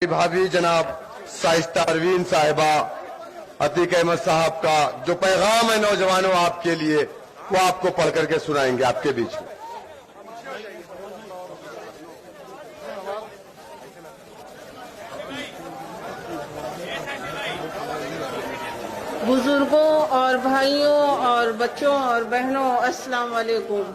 भाभी जनाब शाइस्ता परवीन साहिबा, अतीक अहमद साहब का जो पैगाम है नौजवानों आपके लिए, वो आपको पढ़ करके सुनाएंगे आपके बीच में। बुजुर्गों और भाइयों और बच्चों और बहनों, अस्सलाम वालेकुम।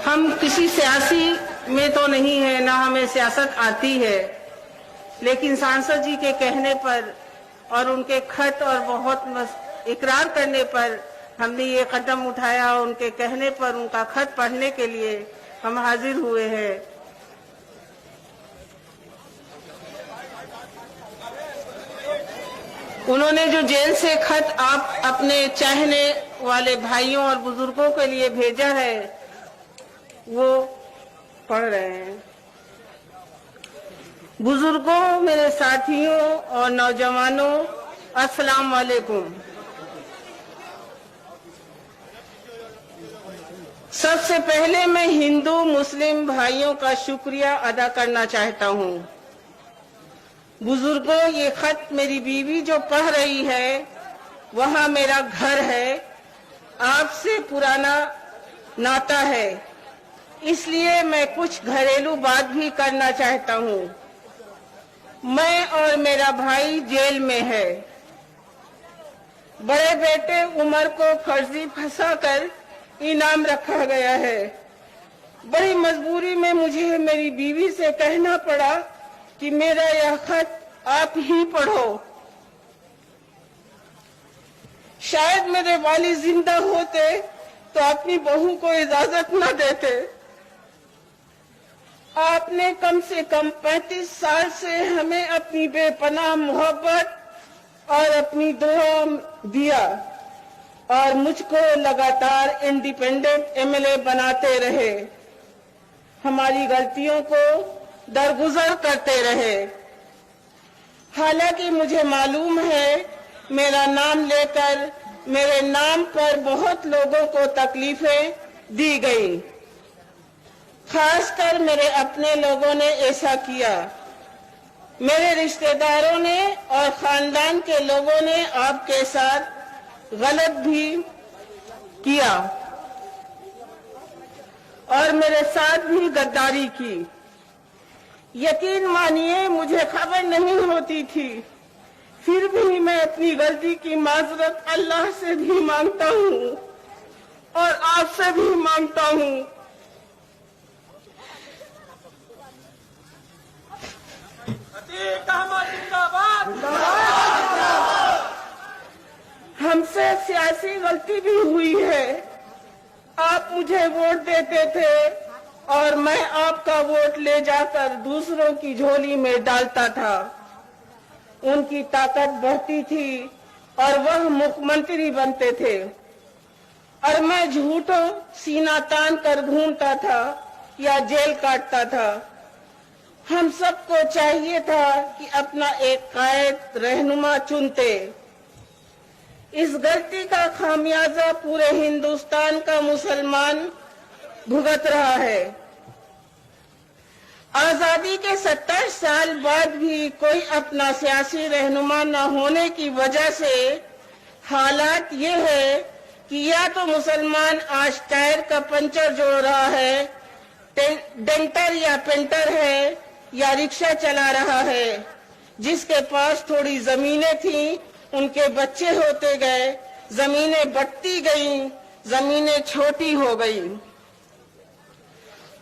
हम किसी सियासी में तो नहीं है, ना हमें सियासत आती है, लेकिन सांसद जी के कहने पर और उनके खत और बहुत इकरार करने पर हमने ये कदम उठाया। उनके कहने पर उनका खत पढ़ने के लिए हम हाजिर हुए हैं। उन्होंने जो जेल से खत आप अपने चाहने वाले भाइयों और बुजुर्गों के लिए भेजा है वो पढ़ रहे हैं। बुजुर्गों, मेरे साथियों और नौजवानों, अस्सलाम वालेकुम। सबसे पहले मैं हिंदू मुस्लिम भाइयों का शुक्रिया अदा करना चाहता हूँ। बुजुर्गों, ये खत मेरी बीवी जो पढ़ रही है, वहाँ मेरा घर है, आपसे पुराना नाता है, इसलिए मैं कुछ घरेलू बात भी करना चाहता हूँ। मैं और मेरा भाई जेल में है। बड़े बेटे उमर को फर्जी फंसाकर इनाम रखा गया है। बड़ी मजबूरी में मुझे मेरी बीवी से कहना पड़ा कि मेरा यह खत आप ही पढ़ो। शायद मेरे वालिद जिंदा होते तो अपनी बहू को इजाजत न देते। आपने कम से कम 35 साल से हमें अपनी बेपनाह मोहब्बत और अपनी दुआ दिया और मुझको लगातार इंडिपेंडेंट एमएलए बनाते रहे। हमारी गलतियों को दरगुजर करते रहे। हालांकि मुझे मालूम है मेरा नाम लेकर मेरे नाम पर बहुत लोगों को तकलीफें दी गई। खासकर मेरे अपने लोगों ने ऐसा किया। मेरे रिश्तेदारों ने और खानदान के लोगों ने आपके साथ गलत भी किया और मेरे साथ भी गद्दारी की। यकीन मानिए मुझे खबर नहीं होती थी, फिर भी मैं अपनी गलती की माजरत अल्लाह से भी मांगता हूँ और आपसे भी मांगता हूँ। हमसे सियासी गलती भी हुई है। आप मुझे वोट देते थे और मैं आपका वोट ले जाकर दूसरों की झोली में डालता था। उनकी ताकत बढ़ती थी और वह मुख्यमंत्री बनते थे और मैं झूठों सीना तान कर घूमता था या जेल काटता था। हम सबको चाहिए था कि अपना एक कायद रहनुमा चुनते। इस गलती का खामियाजा पूरे हिंदुस्तान का मुसलमान भुगत रहा है। आजादी के 70 साल बाद भी कोई अपना सियासी रहनुमा न होने की वजह से हालात ये है कि या तो मुसलमान आज टायर का पंचर जोड़ रहा है, डेंटर या पेंटर है, या रिक्शा चला रहा है। जिसके पास थोड़ी जमीनें थी उनके बच्चे होते गए, जमीनें बढ़ती गईं, जमीनें छोटी हो गईं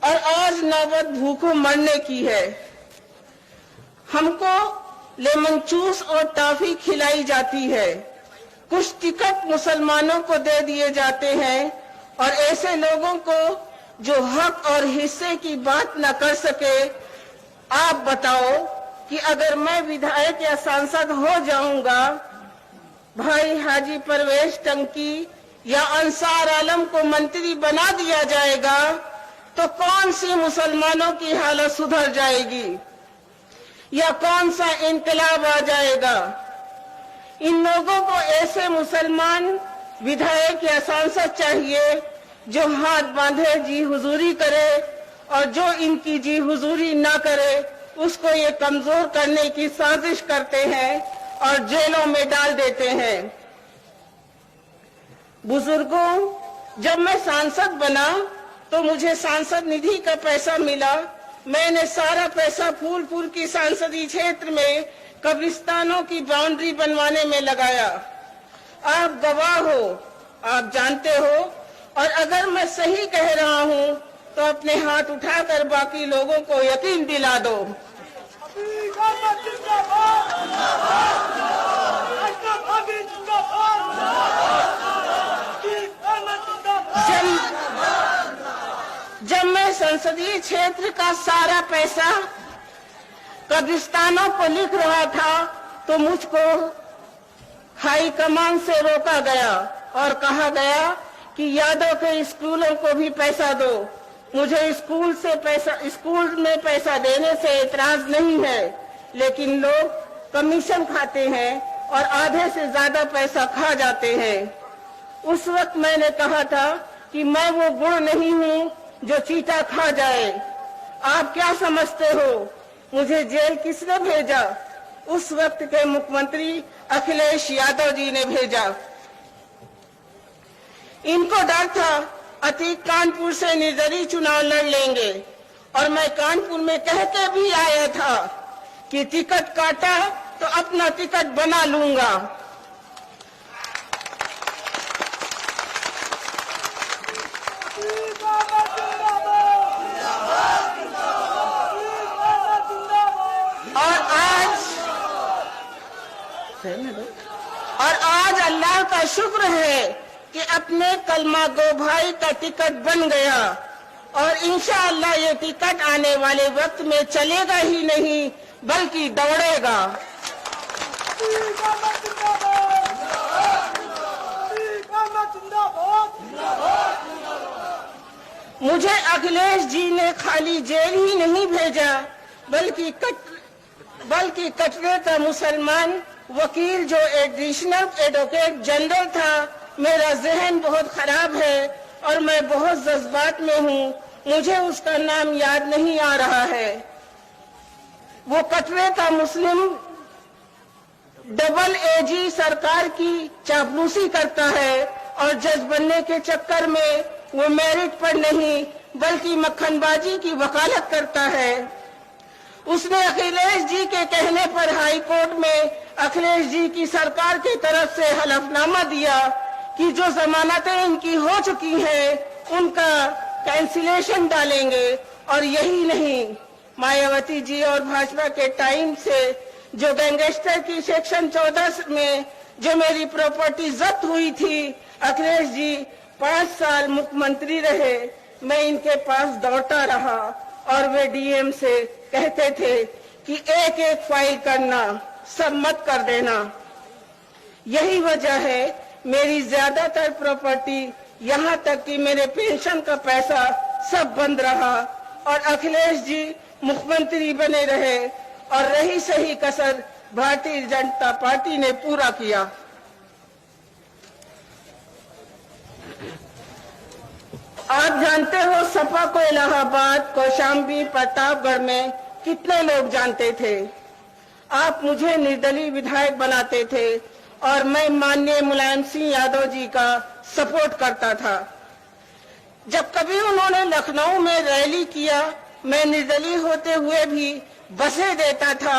और आज नौबत भूखों मरने की है। हमको लेमन जूस और टॉफी खिलाई जाती है। कुछ टिकट मुसलमानों को दे दिए जाते हैं और ऐसे लोगों को जो हक और हिस्से की बात न कर सके। आप बताओ कि अगर मैं विधायक या सांसद हो जाऊंगा, भाई हाजी परवेज टंकी या अंसार आलम को मंत्री बना दिया जाएगा, तो कौन सी मुसलमानों की हालत सुधर जाएगी या कौन सा इनकलाब आ जाएगा। इन लोगों को ऐसे मुसलमान विधायक या सांसद चाहिए जो हाथ बांधे जी हुजूरी करे और जो इनकी जी हुजूरी ना करे उसको ये कमजोर करने की साजिश करते हैं और जेलों में डाल देते हैं। बुजुर्गों, जब मैं सांसद बना तो मुझे सांसद निधि का पैसा मिला। मैंने सारा पैसा फूलपुर की सांसदीय क्षेत्र में कब्रिस्तानों की बाउंड्री बनवाने में लगाया। आप गवाह हो, आप जानते हो, और अगर मैं सही कह रहा हूं तो अपने हाथ उठाकर बाकी लोगों को यकीन दिला दो। जब मैं संसदीय क्षेत्र का सारा पैसा कब्रिस्तानों को लिख रहा था तो मुझको हाई कमान से रोका गया और कहा गया कि यादव के स्कूलों को भी पैसा दो। मुझे स्कूल में पैसा देने से एतराज नहीं है, लेकिन लोग कमीशन खाते हैं और आधे से ज्यादा पैसा खा जाते हैं। उस वक्त मैंने कहा था कि मैं वो गुण नहीं हूँ जो चीटा खा जाए। आप क्या समझते हो मुझे जेल किसने भेजा? उस वक्त के मुख्यमंत्री अखिलेश यादव जी ने भेजा। इनको डर था अतीक कानपुर से निर्दलीय चुनाव लड़ लेंगे, और मैं कानपुर में कह के भी आया था कि टिकट काटा तो अपना टिकट बना लूंगा। और आज अल्लाह का शुक्र है कि अपने कलमा गो भाई का टिकट बन गया, और इंशाअल्लाह ये टिकट आने वाले वक्त में चलेगा ही नहीं बल्कि दौड़ेगा। मुझे अखिलेश जी ने खाली जेल ही नहीं भेजा बल्कि कटरे का मुसलमान वकील जो एडिशनल एडवोकेट जनरल था। मेरा जहन बहुत खराब है और मैं बहुत जज्बात में हूँ, मुझे उसका नाम याद नहीं आ रहा है। वो कटरे का मुस्लिम डबल एजी सरकार की चापलूसी करता है और जज बनने के चक्कर में वो मेरिट पर नहीं बल्कि मक्खनबाजी की वकालत करता है। उसने अखिलेश जी के कहने पर हाई कोर्ट में अखिलेश जी की सरकार की तरफ से हलफनामा दिया कि जो जमानतें इनकी हो चुकी हैं उनका कैंसिलेशन डालेंगे। और यही नहीं, मायावती जी और भाजपा के टाइम से जो गैंगस्टर की सेक्शन 14 में जो मेरी प्रॉपर्टी जब्त हुई थी, अखिलेश जी 5 साल मुख्यमंत्री रहे, मैं इनके पास दौड़ता रहा और वे डीएम से कहते थे कि एक एक फाइल करना, सब मत कर देना। यही वजह है मेरी ज्यादातर प्रॉपर्टी, यहाँ तक कि मेरे पेंशन का पैसा सब बंद रहा और अखिलेश जी मुख्यमंत्री बने रहे, और रही सही कसर भारतीय जनता पार्टी ने पूरा किया। आप जानते हो सपा को इलाहाबाद, कौशाम्बी, प्रतापगढ़ में कितने लोग जानते थे। आप मुझे निर्दलीय विधायक बनाते थे और मैं माननीय मुलायम सिंह यादव जी का सपोर्ट करता था। जब कभी उन्होंने लखनऊ में रैली किया, मैं निर्दलीय होते हुए भी बसें देता था,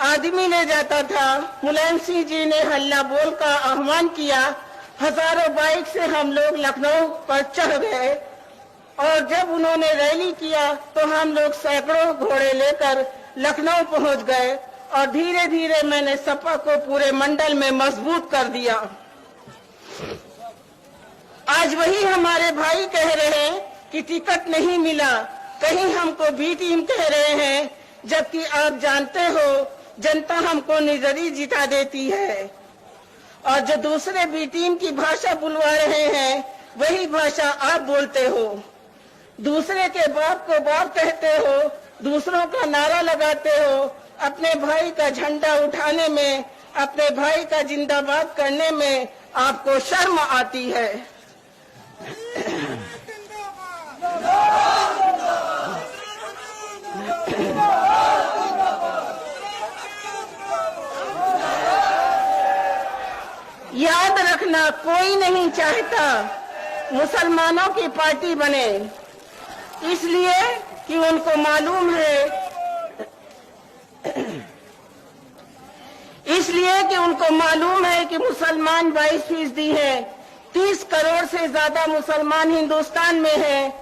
आदमी ले जाता था। मुलायम सिंह जी ने हल्ला बोल का आह्वान किया, हजारों बाइक से हम लोग लखनऊ पर चढ़ गए, और जब उन्होंने रैली किया तो हम लोग सैकड़ों घोड़े लेकर लखनऊ पहुंच गए, और धीरे धीरे मैंने सपा को पूरे मंडल में मजबूत कर दिया। आज वही हमारे भाई कह रहे हैं कि टिकट नहीं मिला, कहीं हमको बी टीम कह रहे हैं, जबकि आप जानते हो जनता हमको निर्दलीय जिता देती है। और जो दूसरे बी टीम की भाषा बुलवा रहे हैं वही भाषा आप बोलते हो। दूसरे के बाप को बाप कहते हो, दूसरों का नारा लगाते हो, अपने भाई का झंडा उठाने में, अपने भाई का जिंदाबाद करने में आपको शर्म आती है। देखना कोई नहीं चाहता मुसलमानों की पार्टी बने, इसलिए कि उनको मालूम है कि मुसलमान 22% है। 30 करोड़ से ज्यादा मुसलमान हिंदुस्तान में हैं,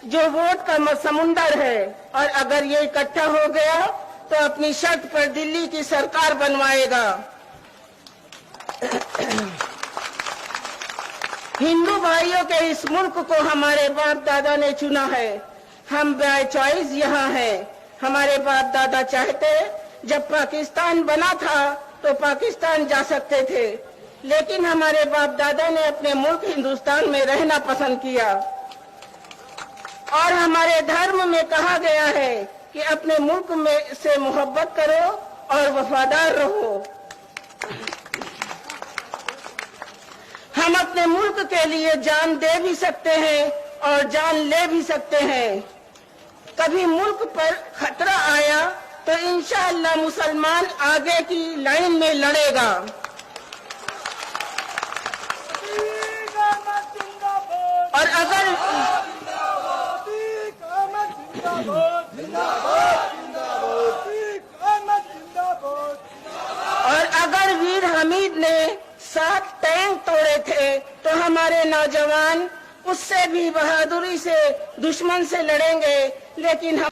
जो वोट का समुंदर है, और अगर ये इकट्ठा हो गया तो अपनी शर्त पर दिल्ली की सरकार बनवाएगा। हिंदू भाइयों के इस मुल्क को हमारे बाप दादा ने चुना है। हम बाय चॉइस यहाँ हैं। हमारे बाप दादा चाहते जब पाकिस्तान बना था तो पाकिस्तान जा सकते थे, लेकिन हमारे बाप दादा ने अपने मुल्क हिंदुस्तान में रहना पसंद किया। और हमारे धर्म में कहा गया है कि अपने मुल्क में से मोहब्बत करो और वफादार रहो। हम अपने मुल्क के लिए जान दे भी सकते हैं और जान ले भी सकते हैं। कभी मुल्क पर खतरा आया तो इंशाअल्लाह मुसलमान आगे की लाइन में लड़ेगा। और अगर वीर हमीद ने 7 टैंक तोड़े थे तो हमारे नौजवान उससे भी बहादुरी से दुश्मन से लड़ेंगे, लेकिन हम